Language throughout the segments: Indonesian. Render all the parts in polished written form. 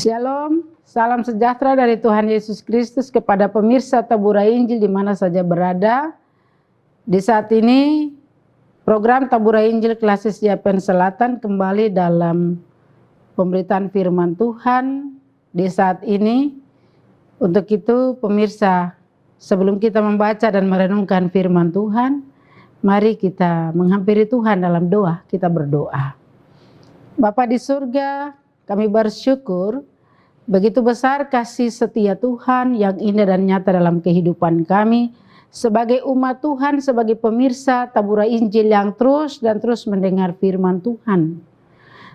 Shalom, salam sejahtera dari Tuhan Yesus Kristus kepada pemirsa Taburai Injil di mana saja berada. Di saat ini program Taburai Injil Klasis Yapen Selatan kembali dalam pemberitaan firman Tuhan di saat ini. Untuk itu pemirsa, sebelum kita membaca dan merenungkan firman Tuhan, mari kita menghampiri Tuhan dalam doa. Kita berdoa. Bapa di surga, kami bersyukur begitu besar kasih setia Tuhan yang indah dan nyata dalam kehidupan kami sebagai umat Tuhan, sebagai pemirsa Taburai Injil yang terus dan terus mendengar firman Tuhan.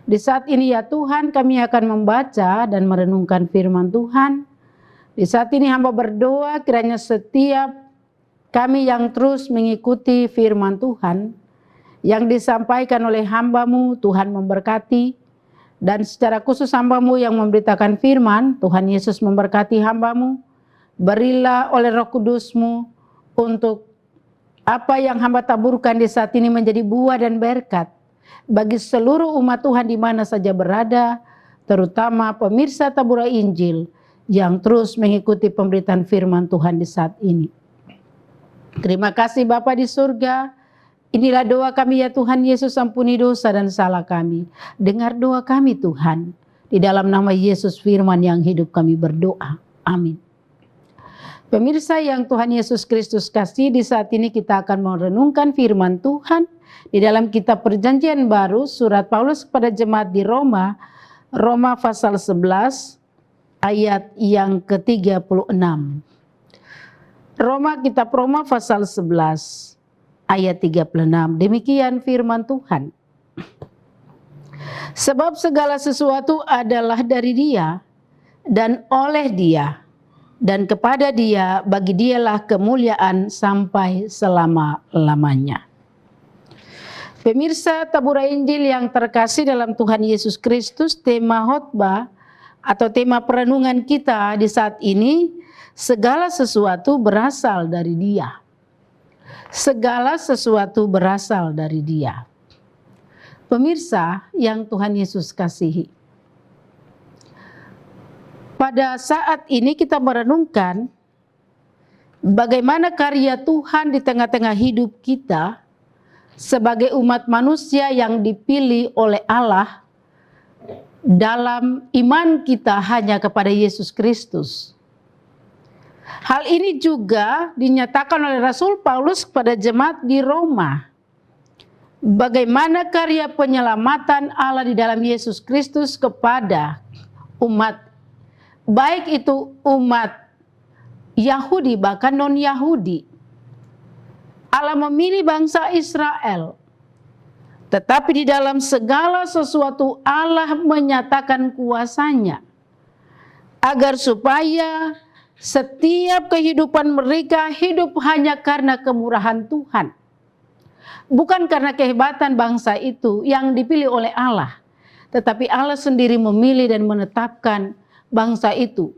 Di saat ini ya Tuhan, kami akan membaca dan merenungkan firman Tuhan. Di saat ini hamba berdoa kiranya setiap kami yang terus mengikuti firman Tuhan yang disampaikan oleh hamba-Mu, Tuhan memberkati. Dan secara khusus hamba-Mu yang memberitakan firman, Tuhan Yesus memberkati hamba-Mu. Berilah oleh Roh Kudus-Mu untuk apa yang hamba taburkan di saat ini menjadi buah dan berkat bagi seluruh umat Tuhan di mana saja berada, terutama pemirsa Taburai Injil yang terus mengikuti pemberitaan firman Tuhan di saat ini. Terima kasih Bapa di surga. Inilah doa kami ya Tuhan Yesus, ampuni dosa dan salah kami. Dengar doa kami Tuhan. Di dalam nama Yesus firman yang hidup kami berdoa. Amin. Pemirsa yang Tuhan Yesus Kristus kasih, di saat ini kita akan merenungkan firman Tuhan. Di dalam kitab Perjanjian Baru, surat Paulus kepada jemaat di Roma, Roma pasal 11 ayat yang ke-36. Kitab Roma pasal 11 ayat 36, demikian firman Tuhan. Sebab segala sesuatu adalah dari Dia, dan oleh Dia, dan kepada Dia, bagi Dialah kemuliaan sampai selama-lamanya. Pemirsa Taburai Injil yang terkasih dalam Tuhan Yesus Kristus, tema khotbah atau tema perenungan kita di saat ini, segala sesuatu berasal dari Dia. Segala sesuatu berasal dari Dia. Pemirsa yang Tuhan Yesus kasihi, pada saat ini kita merenungkan bagaimana karya Tuhan di tengah-tengah hidup kita sebagai umat manusia yang dipilih oleh Allah dalam iman kita hanya kepada Yesus Kristus. Hal ini juga dinyatakan oleh Rasul Paulus kepada jemaat di Roma. Bagaimana karya penyelamatan Allah di dalam Yesus Kristus kepada umat, baik itu umat Yahudi bahkan non-Yahudi. Allah memilih bangsa Israel, tetapi di dalam segala sesuatu Allah menyatakan kuasa-Nya agar supaya setiap kehidupan mereka hidup hanya karena kemurahan Tuhan. Bukan karena kehebatan bangsa itu yang dipilih oleh Allah. Tetapi Allah sendiri memilih dan menetapkan bangsa itu.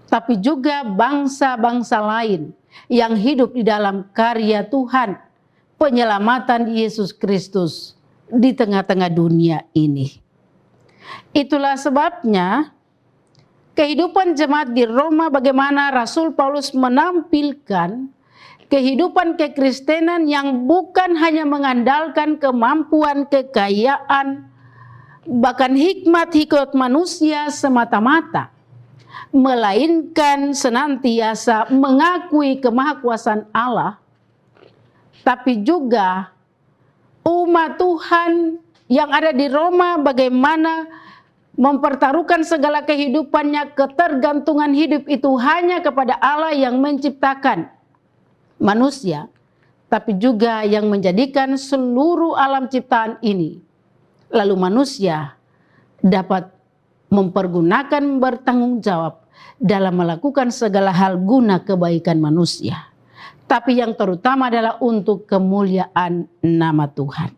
Tapi juga bangsa-bangsa lain yang hidup di dalam karya Tuhan. Penyelamatan Yesus Kristus di tengah-tengah dunia ini. Itulah sebabnya kehidupan jemaat di Roma, bagaimana Rasul Paulus menampilkan kehidupan kekristenan yang bukan hanya mengandalkan kemampuan, kekayaan, bahkan hikmat manusia semata-mata, melainkan senantiasa mengakui kemahakuasaan Allah, tapi juga umat Tuhan yang ada di Roma bagaimana mempertaruhkan segala kehidupannya, ketergantungan hidup itu hanya kepada Allah yang menciptakan manusia, tapi juga yang menjadikan seluruh alam ciptaan ini. Lalu manusia dapat mempergunakan, bertanggung jawab dalam melakukan segala hal guna kebaikan manusia. Tapi yang terutama adalah untuk kemuliaan nama Tuhan.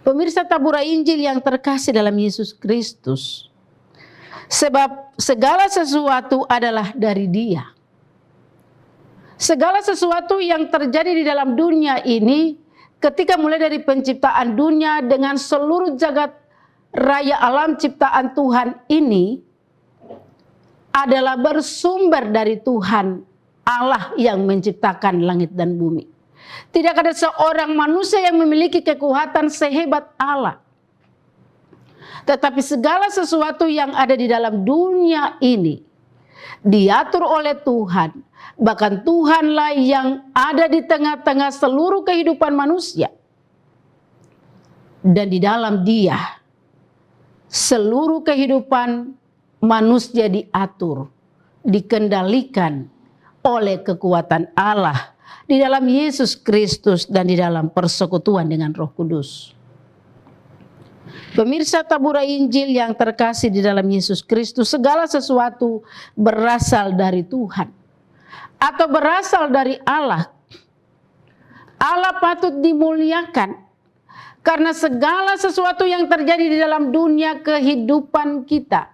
Pemirsa Taburai Injil yang terkasih dalam Yesus Kristus, sebab segala sesuatu adalah dari Dia. Segala sesuatu yang terjadi di dalam dunia ini, ketika mulai dari penciptaan dunia dengan seluruh jagat raya alam ciptaan Tuhan ini adalah bersumber dari Tuhan Allah yang menciptakan langit dan bumi. Tidak ada seorang manusia yang memiliki kekuatan sehebat Allah. Tetapi segala sesuatu yang ada di dalam dunia ini diatur oleh Tuhan. Bahkan Tuhanlah yang ada di tengah-tengah seluruh kehidupan manusia. Dan di dalam Dia, seluruh kehidupan manusia diatur, dikendalikan oleh kekuatan Allah di dalam Yesus Kristus dan di dalam persekutuan dengan Roh Kudus. Pemirsa tabura Injil yang terkasih di dalam Yesus Kristus, segala sesuatu berasal dari Tuhan atau berasal dari Allah. Allah patut dimuliakan karena segala sesuatu yang terjadi di dalam dunia kehidupan kita,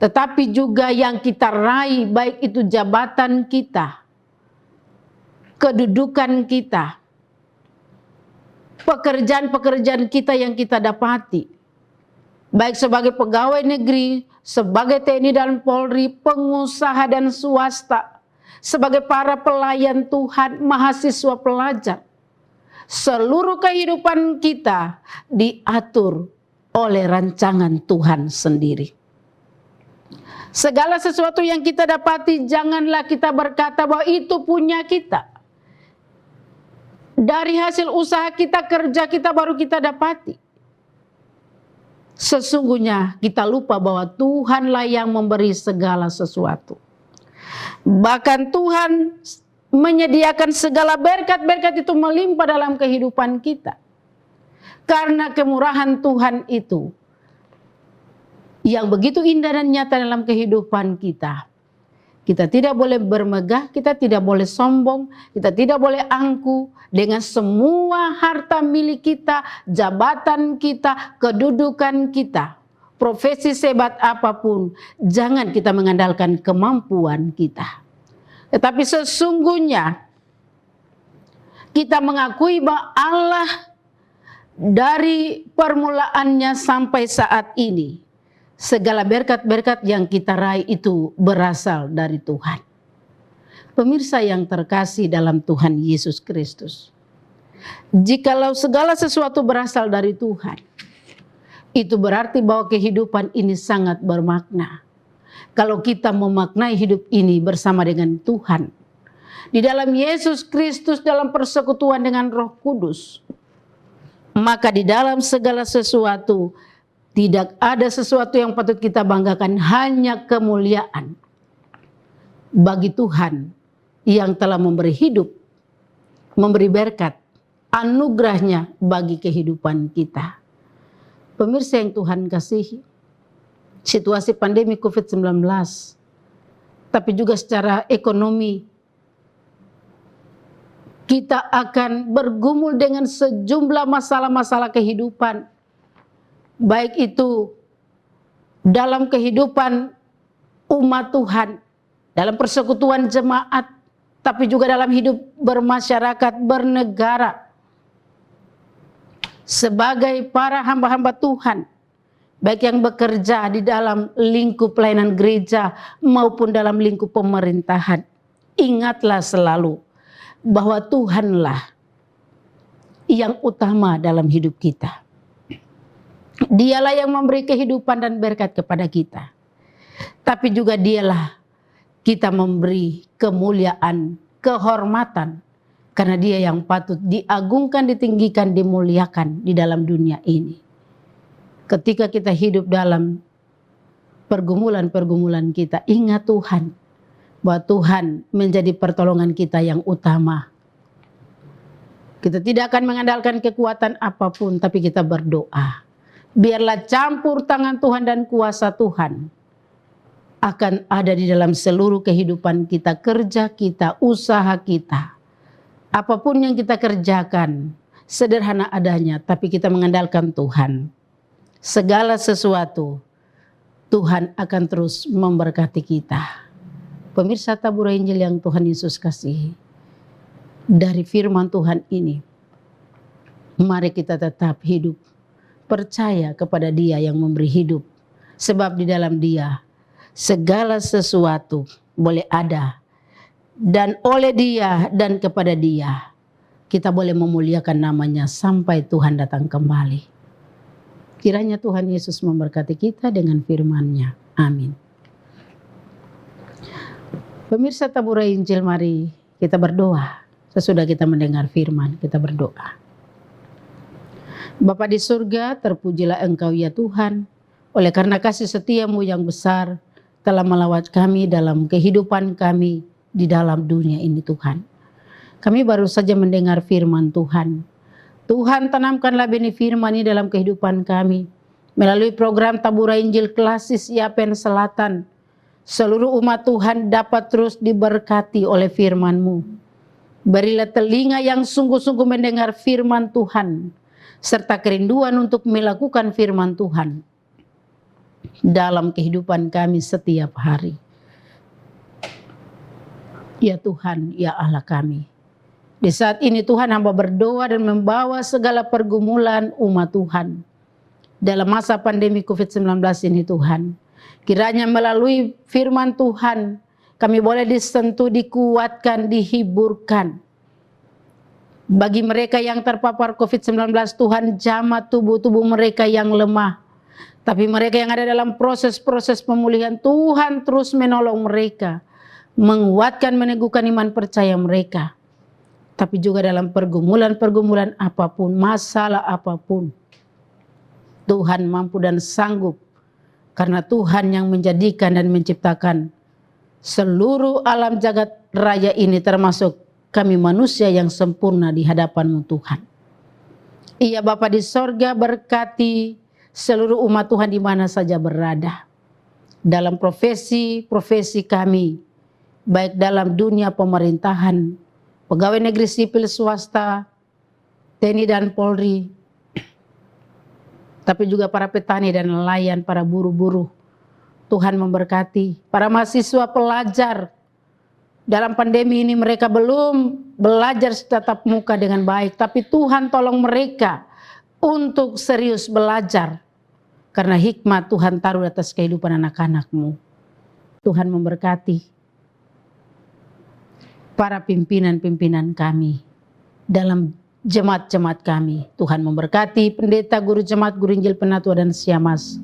tetapi juga yang kita raih, baik itu jabatan kita, kedudukan kita, pekerjaan-pekerjaan kita yang kita dapati, baik sebagai pegawai negeri, sebagai TNI dan Polri, pengusaha dan swasta, sebagai para pelayan Tuhan, mahasiswa pelajar, seluruh kehidupan kita diatur oleh rancangan Tuhan sendiri. Segala sesuatu yang kita dapati, janganlah kita berkata bahwa itu punya kita. Dari hasil usaha kita, kerja kita baru kita dapati. Sesungguhnya kita lupa bahwa Tuhanlah yang memberi segala sesuatu. Bahkan Tuhan menyediakan segala berkat-berkat itu melimpah dalam kehidupan kita. Karena kemurahan Tuhan itu yang begitu indah dan nyata dalam kehidupan kita. Kita tidak boleh bermegah, kita tidak boleh sombong, kita tidak boleh angkuh dengan semua harta milik kita, jabatan kita, kedudukan kita, profesi sehebat apapun. Jangan kita mengandalkan kemampuan kita. Tetapi sesungguhnya kita mengakui bahwa Allah dari permulaannya sampai saat ini, segala berkat-berkat yang kita raih itu berasal dari Tuhan. Pemirsa yang terkasih dalam Tuhan Yesus Kristus, jikalau segala sesuatu berasal dari Tuhan, itu berarti bahwa kehidupan ini sangat bermakna. Kalau kita memaknai hidup ini bersama dengan Tuhan, di dalam Yesus Kristus, dalam persekutuan dengan Roh Kudus, maka di dalam segala sesuatu tidak ada sesuatu yang patut kita banggakan, hanya kemuliaan bagi Tuhan yang telah memberi hidup, memberi berkat, anugerahnya bagi kehidupan kita. Pemirsa yang Tuhan kasihi, situasi pandemi COVID-19, tapi juga secara ekonomi, kita akan bergumul dengan sejumlah masalah-masalah kehidupan, baik itu dalam kehidupan umat Tuhan, dalam persekutuan jemaat, tapi juga dalam hidup bermasyarakat, bernegara, sebagai para hamba-hamba Tuhan, baik yang bekerja di dalam lingkup pelayanan gereja maupun dalam lingkup pemerintahan. Ingatlah selalu bahwa Tuhanlah yang utama dalam hidup kita. Dialah yang memberi kehidupan dan berkat kepada kita. Tapi juga Dialah kita memberi kemuliaan, kehormatan, karena Dia yang patut diagungkan, ditinggikan, dimuliakan di dalam dunia ini. Ketika kita hidup dalam pergumulan-pergumulan kita, ingat Tuhan, bahwa Tuhan menjadi pertolongan kita yang utama. Kita tidak akan mengandalkan kekuatan apapun, tapi kita berdoa. Biarlah campur tangan Tuhan dan kuasa Tuhan akan ada di dalam seluruh kehidupan kita, kerja kita, usaha kita. Apapun yang kita kerjakan, sederhana adanya, tapi kita mengandalkan Tuhan. Segala sesuatu, Tuhan akan terus memberkati kita. Pemirsa tabur Injil yang Tuhan Yesus kasihi, dari firman Tuhan ini, mari kita tetap hidup percaya kepada Dia yang memberi hidup. Sebab di dalam Dia segala sesuatu boleh ada, dan oleh Dia dan kepada Dia kita boleh memuliakan namanya sampai Tuhan datang kembali. Kiranya Tuhan Yesus memberkati kita dengan firman-Nya. Amin. Pemirsa Tabura Injil, mari kita berdoa. Sesudah kita mendengar firman, kita berdoa. Bapa di surga, terpujilah Engkau ya Tuhan, oleh karena kasih setia-Mu yang besar telah melawat kami dalam kehidupan kami di dalam dunia ini Tuhan. Kami baru saja mendengar firman Tuhan. Tuhan, tanamkanlah benih firman ini dalam kehidupan kami. Melalui program Tabura Injil Klasis Yapen Selatan, seluruh umat Tuhan dapat terus diberkati oleh firman-Mu. Berilah telinga yang sungguh-sungguh mendengar firman Tuhan, serta kerinduan untuk melakukan firman Tuhan dalam kehidupan kami setiap hari. Ya Tuhan, ya Allah kami. Di saat ini Tuhan, hamba berdoa dan membawa segala pergumulan umat Tuhan dalam masa pandemi COVID-19 ini Tuhan. Kiranya melalui firman Tuhan kami boleh disentuh, dikuatkan, dihiburkan. Bagi mereka yang terpapar COVID-19 Tuhan, jamah tubuh-tubuh mereka yang lemah. Tapi mereka yang ada dalam proses-proses pemulihan, Tuhan terus menolong mereka, menguatkan, meneguhkan iman percaya mereka. Tapi juga dalam pergumulan-pergumulan apapun, masalah apapun, Tuhan mampu dan sanggup, karena Tuhan yang menjadikan dan menciptakan seluruh alam jagat raya ini, termasuk kami manusia yang sempurna di hadapan-Mu Tuhan. Iya Bapa di sorga, berkati seluruh umat Tuhan di mana saja berada. Dalam profesi-profesi kami, baik dalam dunia pemerintahan, pegawai negeri sipil swasta, TNI dan Polri, tapi juga para petani dan nelayan, para buruh-buruh. Tuhan memberkati para mahasiswa pelajar. Dalam pandemi ini mereka belum belajar tatap muka dengan baik, tapi Tuhan tolong mereka untuk serius belajar. Karena hikmat Tuhan taruh atas kehidupan anak-anak-Mu. Tuhan memberkati para pimpinan-pimpinan kami dalam jemaat-jemaat kami. Tuhan memberkati pendeta, guru jemaat, guru Injil, penatua dan siamas.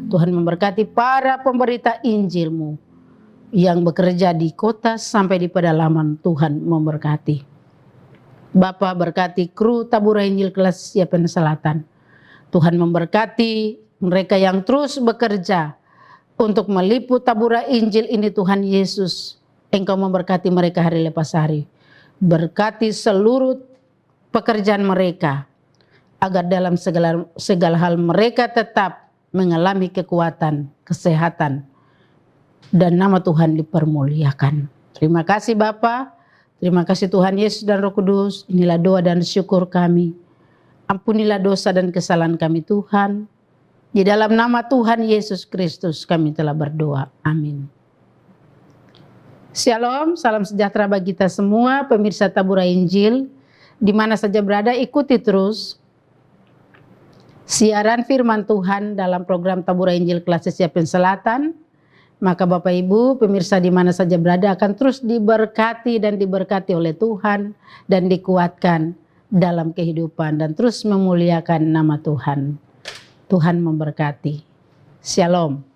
Tuhan memberkati para pemberita Injil-Mu yang bekerja di kota sampai di pedalaman. Tuhan memberkati. Bapa, berkati kru Tabura Injil Klasis Yapen Selatan. Tuhan memberkati mereka yang terus bekerja untuk meliput Tabura Injil ini Tuhan Yesus. Engkau memberkati mereka hari lepas hari. Berkati seluruh pekerjaan mereka, agar dalam segala hal mereka tetap mengalami kekuatan, kesehatan, dan nama Tuhan dipermuliakan. Terima kasih Bapa, terima kasih Tuhan Yesus dan Roh Kudus. Inilah doa dan syukur kami. Ampunilah dosa dan kesalahan kami Tuhan. Di dalam nama Tuhan Yesus Kristus kami telah berdoa. Amin. Shalom, salam sejahtera bagi kita semua, pemirsa Tabura Injil. Di mana saja berada, ikuti terus siaran firman Tuhan dalam program Tabura Injil Klasis Yapen Selatan. Maka Bapak Ibu, pemirsa di mana saja berada akan terus diberkati dan diberkati oleh Tuhan dan dikuatkan dalam kehidupan dan terus memuliakan nama Tuhan. Tuhan memberkati. Shalom.